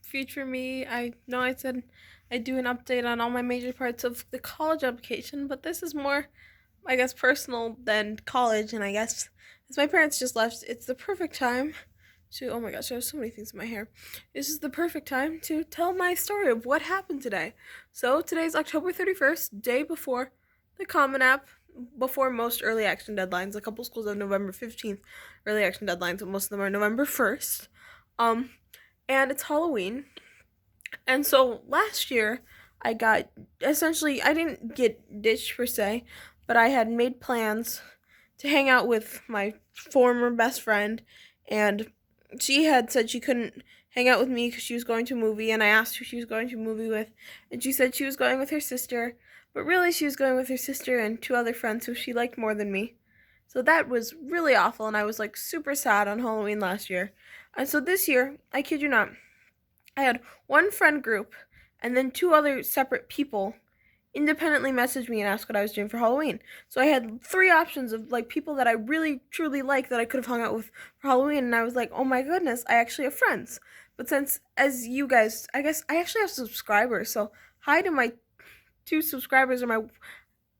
future me. I know I said I'd do an update on all my major parts of the college application, but this is more, I guess, personal than college, and I guess as my parents just left, it's the perfect time to, oh my gosh, I have so many things in my hair. This is the perfect time to tell my story of what happened today. So today's October 31st, day before the Commonapp, before most early action deadlines. A couple schools have November 15th early action deadlines, but most of them are November 1st. Um, and it's Halloween. And so last year, I got essentially, I didn't get ditched per se, but I had made plans to hang out with my former best friend, and she had said she couldn't hang out with me because she was going to a movie, and I asked who she was going to a movie with, and she said she was going with her sister, but really she was going with her sister and two other friends who she liked more than me. So that was really awful, and I was like super sad on Halloween last year. And so this year, I kid you not, I had one friend group and then two other separate people independently message me and ask what I was doing for Halloween. So I had three options of like people that I really truly like that I could have hung out with for Halloween, and I was like, "Oh my goodness, I actually have friends." But since as you guys, I guess I actually have subscribers. So hi to my two subscribers, or my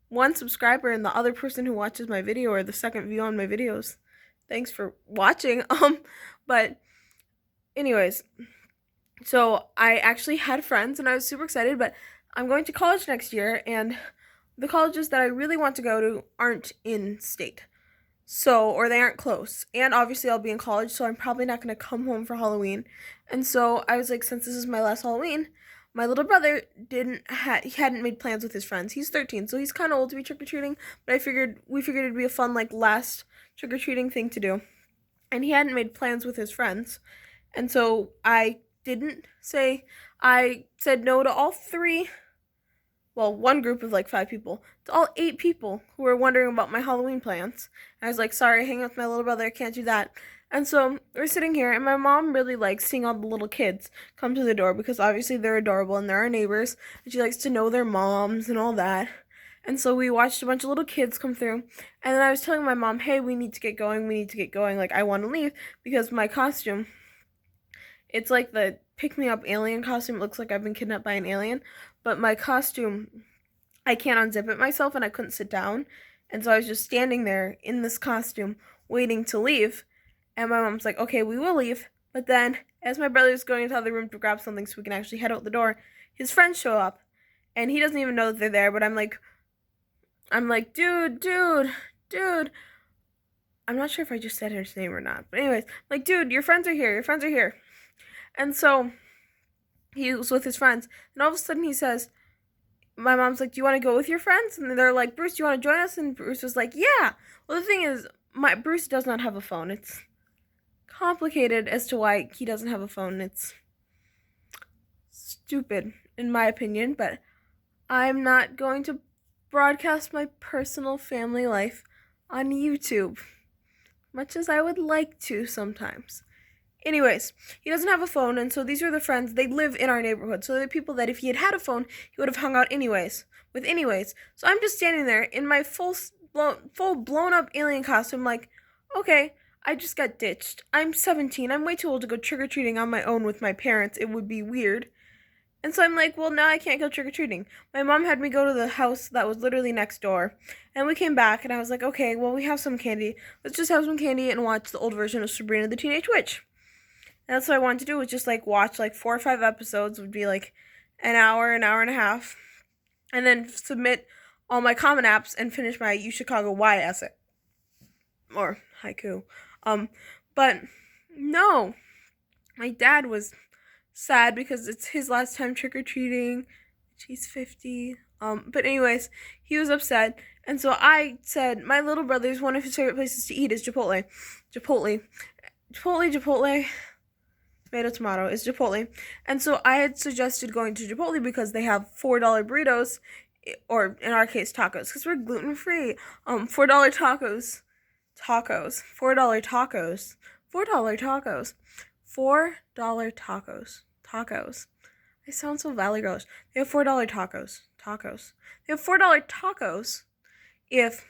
one subscriber and the other person who watches my video, or the second view on my videos. Thanks for watching. But anyways, so I actually had friends and I was super excited, but I'm going to college next year, and the colleges that I really want to go to aren't in state. So, or they aren't close. And obviously I'll be in college, so I'm probably not going to come home for Halloween. And so I was like, since this is my last Halloween, my little brother he hadn't made plans with his friends. He's 13, so he's kind of old to be trick-or-treating, but we figured it'd be a fun like last trick-or-treating thing to do. And he hadn't made plans with his friends. And so I said no to all three, well, one group of like 5 people, to all 8 people who were wondering about my Halloween plans. And I was like, sorry, hang out with my little brother, I can't do that. And so we're sitting here, and my mom really likes seeing all the little kids come to the door because obviously they're adorable and they're our neighbors, and she likes to know their moms and all that. And so we watched a bunch of little kids come through, and then I was telling my mom, hey, we need to get going, like I want to leave because my costume, it's like the pick-me-up alien costume. It looks like I've been kidnapped by an alien, but my costume, I can't unzip it myself, and I couldn't sit down, and so I was just standing there in this costume waiting to leave, and my mom's like, okay, we will leave, but then as my brother's going into the other room to grab something so we can actually head out the door, his friends show up, and he doesn't even know that they're there, but I'm like, dude, I'm not sure if I just said his name or not, but anyways, like, dude, your friends are here. And so he was with his friends, and all of a sudden he says, my mom's like, do you want to go with your friends? And they're like, Bruce, do you want to join us? And Bruce was like, yeah. Well, the thing is, Bruce does not have a phone. It's complicated as to why he doesn't have a phone. It's stupid, in my opinion, but I'm not going to broadcast my personal family life on YouTube, much as I would like to sometimes. Anyways, he doesn't have a phone, and so these are the friends. They live in our neighborhood, so they're the people that if he had had a phone, he would have hung out anyways. So I'm just standing there in my full blown up alien costume, like, okay, I just got ditched. I'm 17. I'm way too old to go trick or treating on my own with my parents. It would be weird. And so I'm like, well, now I can't go trick or treating. My mom had me go to the house that was literally next door, and we came back, and I was like, okay, well, we have some candy. Let's just have some candy and watch the old version of Sabrina the Teenage Witch. And that's what I wanted to do, was just like watch like 4 or 5 episodes, would be like an hour and a half, and then submit all my Common Apps and finish my U Chicago Y essay or haiku. But no, my dad was sad because it's his last time trick or treating. He's 50. But anyways, he was upset, and so I said my little brother's one of his favorite places to eat is Chipotle. Tomato is Chipotle. And so I had suggested going to Chipotle because they have $4 burritos, or in our case, tacos, because we're gluten-free. $4 tacos. $4 tacos. Tacos. I sound so Valley Girlish. They have $4 tacos. They have $4 tacos if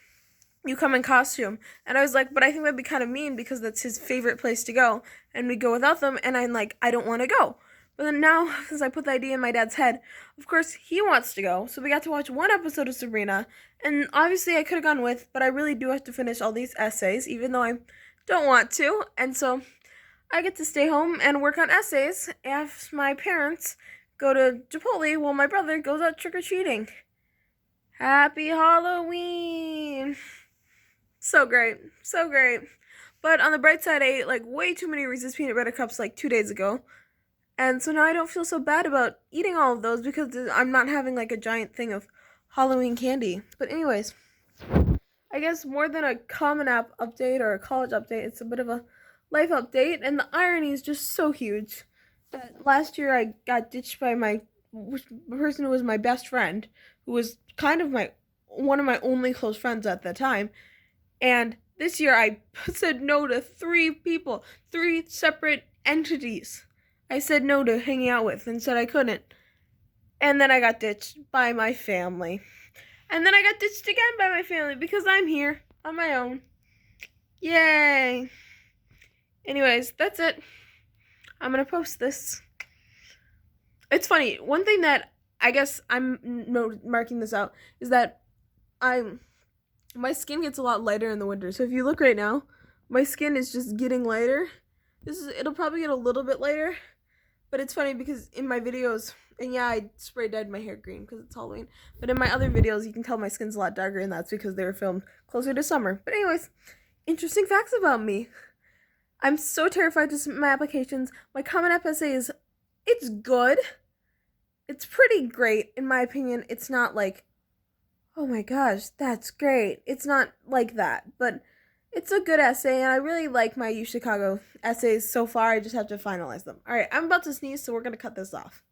you come in costume. And I was like, but I think that'd be kind of mean because that's his favorite place to go, and we go without them, and I'm like, I don't want to go. But then now, since I put the idea in my dad's head, of course he wants to go. So we got to watch one episode of Sabrina, and obviously I could have gone with, but I really do have to finish all these essays, even though I don't want to. And so I get to stay home and work on essays as my parents go to Chipotle while my brother goes out trick-or-treating. Happy Halloween! So great. So great. But on the bright side, I ate like way too many Reese's peanut butter cups like 2 days ago. And so now I don't feel so bad about eating all of those because I'm not having like a giant thing of Halloween candy. But anyways, I guess more than a Commonapp update or a college update, it's a bit of a life update. And the irony is just so huge that last year I got ditched by the person who was my best friend, who was kind of one of my only close friends at the time. And this year I said no to 3 people, 3 separate entities. I said no to hanging out with and said I couldn't. And then I got ditched by my family. And then I got ditched again by my family because I'm here on my own. Yay! Anyways, that's it. I'm gonna post this. It's funny. One thing that I guess I'm marking this out is that my skin gets a lot lighter in the winter. So if you look right now, my skin is just getting lighter. It'll probably get a little bit lighter, but it's funny because in my videos, and yeah, I spray dyed my hair green because it's Halloween, but in my other videos, you can tell my skin's a lot darker, and that's because they were filmed closer to summer. But anyways, interesting facts about me. I'm so terrified to submit my applications. My Commonapp essay it's good. It's pretty great, in my opinion. It's not like, oh my gosh, that's great. It's not like that, but it's a good essay, and I really like my U Chicago essays so far. I just have to finalize them. All right, I'm about to sneeze, so we're going to cut this off.